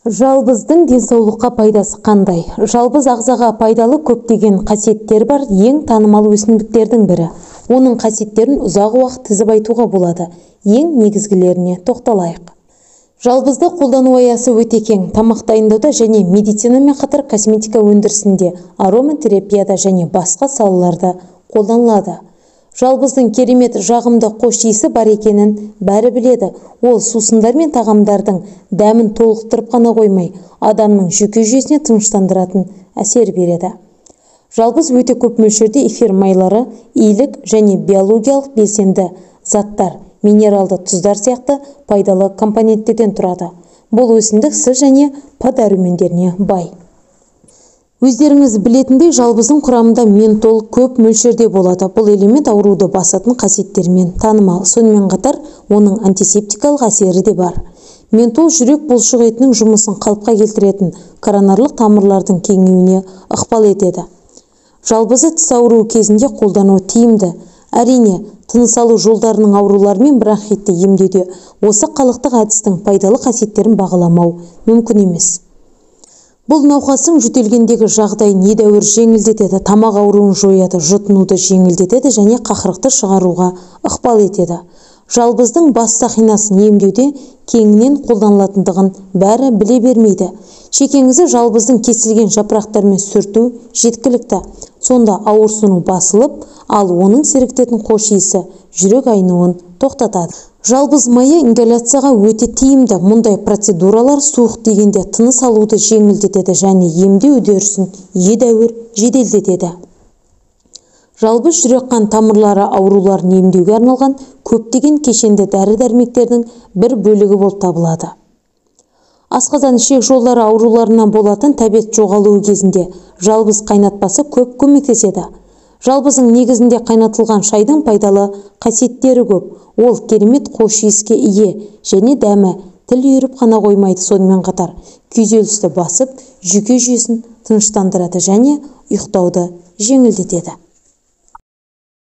Жалбыздың денсаулыққа пайдасы қандай? Жалбыз ағзаға пайдалы көптеген қасиеттер бар, ең танымал өсімдіктердің бірі. Оның қасиеттерін ұзақ уақыт тізіп айтуға болады. Ең негізгілеріне тоқталайық. Жалбызды қолдану аясы өте кең. Тамақ дайындауда және медицинамен қатар косметика өндірісінде, ароматерапияда және басқа салаларда қолданылады. Жалбыздың керемет жағымды хош иісі бар екенін бәрі біледі. Ол сусындар мен тағамдардың дәмін толықтырып қана қоймай, адамның жүйке жүйесіне тыныштандыратын әсер береді. Жалбыз өте көп мөлшерде эфир майлары, илік және биологиялық белсенді заттар, минералды тұздар сияқты пайдалы компоненттерден тұрады. Бұл өсімдік С және П дәрумендеріне бай. Өздеріңіз білетіндей, жалбыздың құрамында ментол көп мөлшерде болады. Бұл элемент ауруды басатын қасиеттермен танымал. Сонымен қатар, оның антисептикалық әсері де бар. Ментол жүрек бұлшық етінің жұмысын қалыпқа келтіретін, коронарлық тамырлардың кеңеюіне ықпал етеді. Жалбызды тіс ауруы кезінде қолдану тиімді. Әрине, тыныс алу жолдарының аурулары мен бронхитті емдеуде осы қалықтық әдістің пайдалы қасиеттерін бағаламау мүмкін емес. Бұл науқастың жөтелгендегі жағдайын едәуір жеңілдетеді, тамақ ауруын жояды, жұтынуды жеңілдетеді және қақырықты шығаруға ықпал етеді. Жалбыздың бас сақинасын емдеуде кеңінен қолданылатындығын бәрі біле бермейді. Шекеңізді жалбыздың кесілген жапырақтарымен сүрту жеткілікті. Сонда ауырсыну басылып, ал оның сергітетін хош иісі жүрек айнуын тоқтатады. Жалбыз майы ингаляцияға өте тиімді. Мұндай процедуралар суық тигенде тыныс алуды жеңілдетеді және емдеу үдерісін едәуір жеделдетеді. Жалбыз жүрек-қан тамырлары ауруларын емдеуге арналған көптеген кешенді дәрі-дәрмектердің бір бөлігі болып табылады. Асқазан ішек жолдары ауруларынан болатын тәбет жоғалуы кезінде жалбыз қайнатпасы көп көмектеседі. Жалбыздың негізінде қайнатылған шайдың пайдалы қасиеттері көп. Ол керемет хош иіске ие және дәмі тіл үйіріп қана қоймайды, сонымен қатар күйзелісті басып, жүйке жүйесін тыныштандырады және ұйықтауды жеңілдетеді.